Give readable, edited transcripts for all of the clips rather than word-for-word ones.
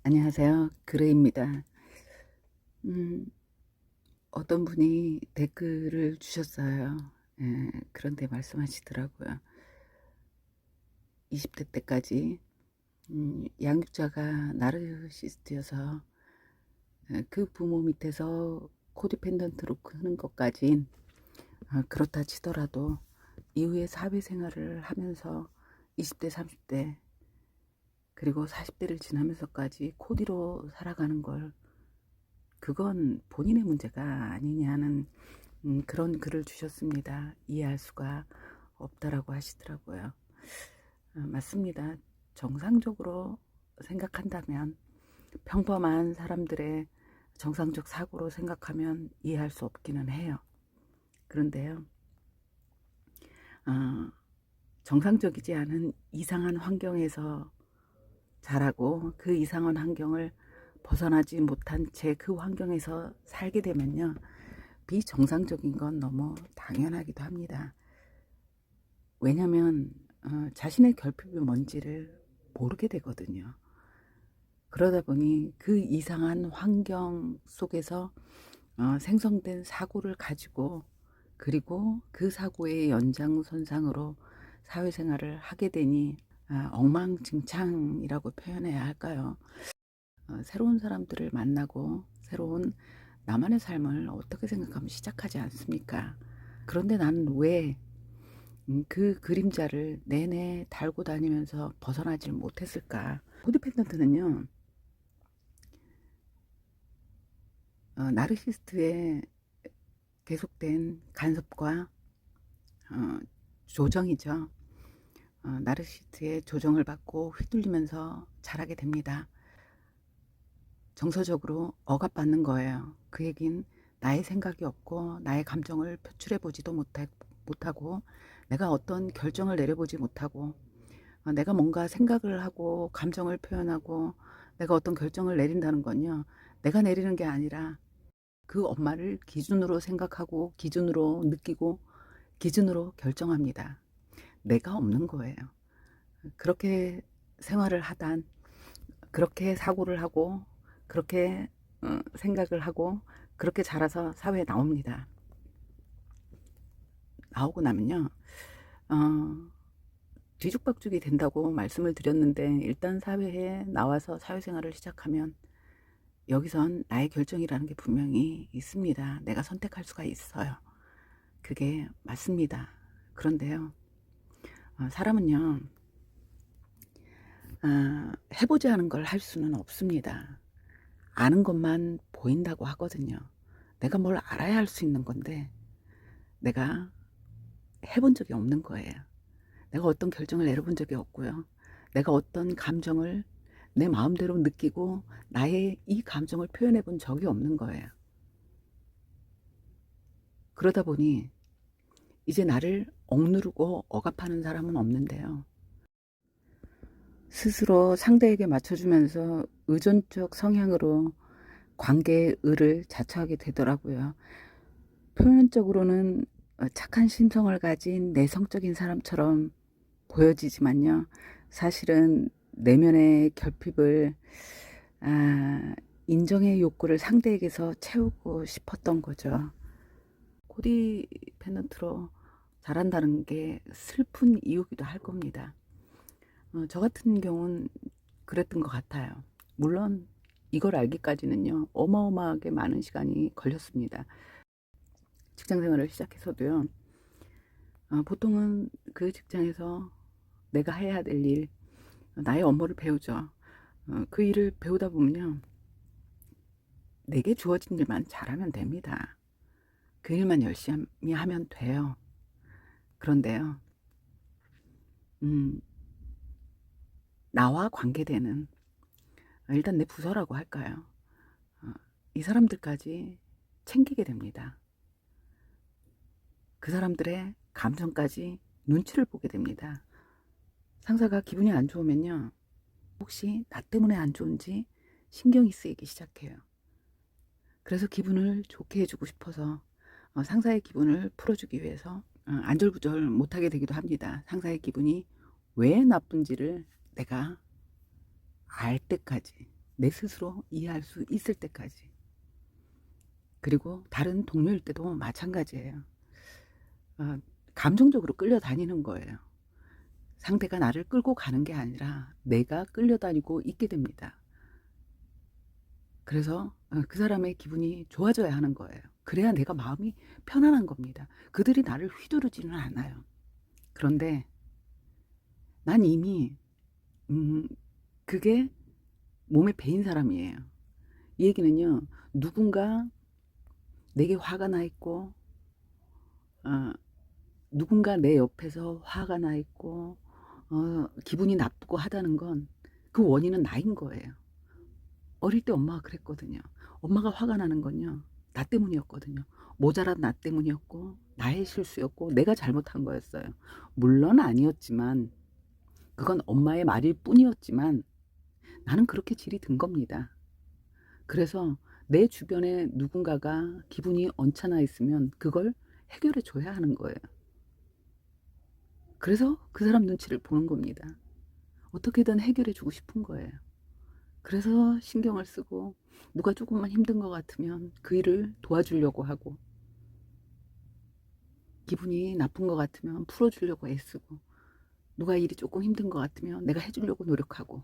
안녕하세요. 그레입니다. 음, 어떤 분이 댓글을 주셨어요. 그런데 말씀하시더라고요. 20대 때까지 양육자가 나르시스트여서 그 부모 밑에서 코디펜던트로 크는 것까진 그렇다 치더라도 이후에 사회생활을 하면서 20대, 30대 그리고 40대를 지나면서까지 코디로 살아가는 걸 그건 본인의 문제가 아니냐는 그런 글을 주셨습니다. 이해할 수가 없다라고 하시더라고요. 맞습니다. 정상적으로 생각한다면 평범한 사람들의 정상적 사고로 생각하면 이해할 수 없기는 해요. 그런데요, 어, 정상적이지 않은 이상한 환경에서 자라고 그 이상한 환경을 벗어나지 못한 채 그 환경에서 살게 되면요, 비정상적인 건 너무 당연하기도 합니다. 왜냐면 자신의 결핍이 뭔지를 모르게 되거든요. 그러다 보니 그 이상한 환경 속에서 생성된 사고를 가지고 그리고 그 사고의 연장선상으로 사회생활을 하게 되니 엉망진창이라고 표현해야 할까요? 새로운 사람들을 만나고 새로운 나만의 삶을 어떻게 생각하면 시작하지 않습니까? 그런데 나는 왜 그 그림자를 내내 달고 다니면서 벗어나질 못했을까? 코디펜던트는요, 나르시스트의 계속된 간섭과 어, 조정이죠. 나르시스트의 조정을 받고 휘둘리면서 자라게 됩니다. 정서적으로 억압받는 거예요. 그 얘긴 나의 생각이 없고 나의 감정을 표출해 보지도 못하고 내가 어떤 결정을 내려보지 못하고 내가 뭔가 생각을 하고 감정을 표현하고 내가 어떤 결정을 내린다는 건요. 내가 내리는 게 아니라 그 엄마를 기준으로 생각하고 기준으로 느끼고 기준으로 결정합니다. 내가 없는 거예요. 그렇게 생활을 하단 그렇게 사고를 하고 그렇게 생각을 하고 그렇게 자라서 사회에 나옵니다. 나오고 나면요. 어, 뒤죽박죽이 된다고 말씀을 드렸는데 일단 사회에 나와서 사회생활을 시작하면 여기선 나의 결정이라는 게 분명히 있습니다. 내가 선택할 수가 있어요. 그게 맞습니다. 그런데요, 사람은요, 해보지 않은 걸 할 수는 없습니다. 아는 것만 보인다고 하거든요. 내가 뭘 알아야 할 수 있는 건데, 내가 해본 적이 없는 거예요. 내가 어떤 결정을 내려본 적이 없고요. 내가 어떤 감정을 내 마음대로 느끼고 나의 이 감정을 표현해 본 적이 없는 거예요. 그러다 보니 이제 나를 억누르고 억압하는 사람은 없는데요. 스스로 상대에게 맞춰주면서 의존적 성향으로 관계의 을을 자처하게 되더라고요. 표면적으로는 착한 심성을 가진 내성적인 사람처럼 보여지지만요. 사실은 내면의 결핍을 인정의 욕구를 상대에게서 채우고 싶었던 거죠. 코디펜던트로 자란다는 게 슬픈 이유기도 할 겁니다. 저 같은 경우는 그랬던 것 같아요. 물론 이걸 알기까지는요, 어마어마하게 많은 시간이 걸렸습니다. 직장 생활을 시작해서도요, 보통은 그 직장에서 내가 해야 될 일, 나의 업무를 배우죠. 그 일을 배우다 보면요, 내게 주어진 일만 잘하면 됩니다. 그 일만 열심히 하면 돼요. 그런데요, 음, 나와 관계되는, 일단 내 부서라고 할까요? 어, 이 사람들까지 챙기게 됩니다. 그 사람들의 감정까지 눈치를 보게 됩니다. 상사가 기분이 안 좋으면요, 혹시 나 때문에 안 좋은지 신경이 쓰이기 시작해요. 그래서 기분을 좋게 해주고 싶어서 상사의 기분을 풀어주기 위해서 안절부절 못하게 되기도 합니다. 상사의 기분이 왜 나쁜지를 내가 알 때까지. 내 스스로 이해할 수 있을 때까지. 그리고 다른 동료일 때도 마찬가지예요. 어, 감정적으로 끌려다니는 거예요. 상대가 나를 끌고 가는 게 아니라 내가 끌려다니고 있게 됩니다. 그래서 그 사람의 기분이 좋아져야 하는 거예요. 그래야 내가 마음이 편안한 겁니다. 그들이 나를 휘두르지는 않아요. 그런데 난 이미 그게 몸에 배인 사람이에요. 이 얘기는요. 누군가 내게 화가 나 있고 어, 누군가 내 옆에서 화가 나 있고 기분이 나쁘고 하다는 건 그 원인은 나인 거예요. 어릴 때 엄마가 그랬거든요. 엄마가 화가 나는 건요. 나 때문이었거든요. 모자란 나 때문이었고 나의 실수였고 내가 잘못한 거였어요. 물론 아니었지만 그건 엄마의 말일 뿐이었지만 나는 그렇게 질이 든 겁니다. 그래서 내 주변에 누군가가 기분이 언짢아 있으면 그걸 해결해 줘야 하는 거예요. 그래서 그 사람 눈치를 보는 겁니다. 어떻게든 해결해 주고 싶은 거예요. 그래서 신경을 쓰고 누가 조금만 힘든 것 같으면 그 일을 도와주려고 하고 기분이 나쁜 것 같으면 풀어주려고 애쓰고 누가 일이 조금 힘든 것 같으면 내가 해주려고 노력하고.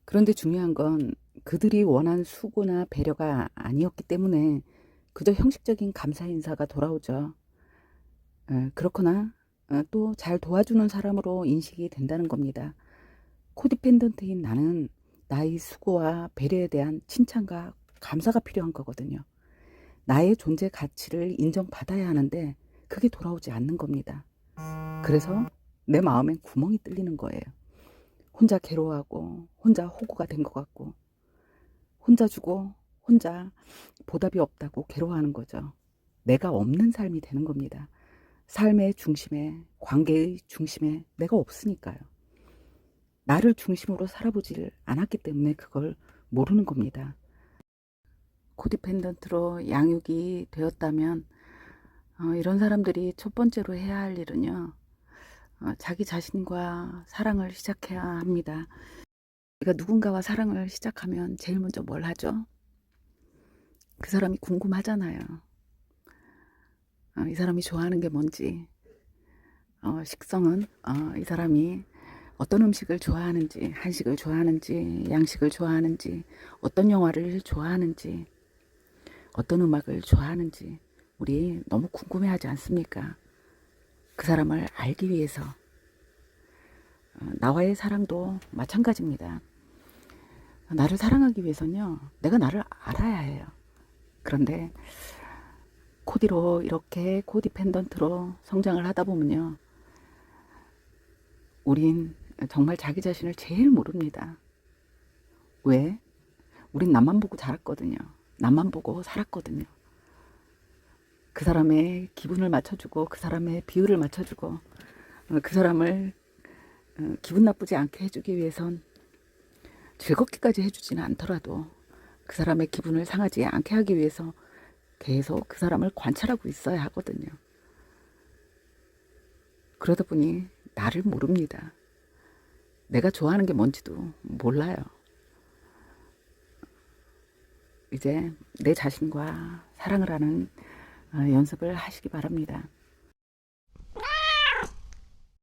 그런데 중요한 건 그들이 원한 수고나 배려가 아니었기 때문에 그저 형식적인 감사 인사가 돌아오죠. 그렇거나 또 잘 도와주는 사람으로 인식이 된다는 겁니다. 코디펜던트인 나는 나의 수고와 배려에 대한 칭찬과 감사가 필요한 거거든요. 나의 존재 가치를 인정받아야 하는데 그게 돌아오지 않는 겁니다. 그래서 내 마음엔 구멍이 뚫리는 거예요. 혼자 괴로워하고 혼자 호구가 된 것 같고 혼자 주고 혼자 보답이 없다고 괴로워하는 거죠. 내가 없는 삶이 되는 겁니다. 삶의 중심에, 관계의 중심에 내가 없으니까요. 나를 중심으로 살아보질 않았기 때문에 그걸 모르는 겁니다. 코디펜던트로 양육이 되었다면 이런 사람들이 첫 번째로 해야 할 일은요. 자기 자신과 사랑을 시작해야 합니다. 우리가 누군가와 사랑을 시작하면 제일 먼저 뭘 하죠? 그 사람이 궁금하잖아요. 이 사람이 좋아하는 게 뭔지, 식성은 이 사람이 어떤 음식을 좋아하는지, 한식을 좋아하는지, 양식을 좋아하는지, 어떤 영화를 좋아하는지, 어떤 음악을 좋아하는지 우리 너무 궁금해하지 않습니까? 그 사람을 알기 위해서. 나와의 사랑도 마찬가지입니다. 나를 사랑하기 위해서는요, 내가 나를 알아야 해요. 그런데 코디로 이렇게 코디펜던트로 성장을 하다 보면요, 우린 정말 자기 자신을 제일 모릅니다. 왜? 우린 남만 보고 자랐거든요. 남만 보고 살았거든요. 그 사람의 기분을 맞춰주고 그 사람의 비율을 맞춰주고 그 사람을 기분 나쁘지 않게 해주기 위해선 즐겁게까지 해주지는 않더라도 그 사람의 기분을 상하지 않게 하기 위해서 계속 그 사람을 관찰하고 있어야 하거든요. 그러다 보니 나를 모릅니다. 내가 좋아하는 게 뭔지도 몰라요. 이제 내 자신과 사랑을 하는 연습을 하시기 바랍니다.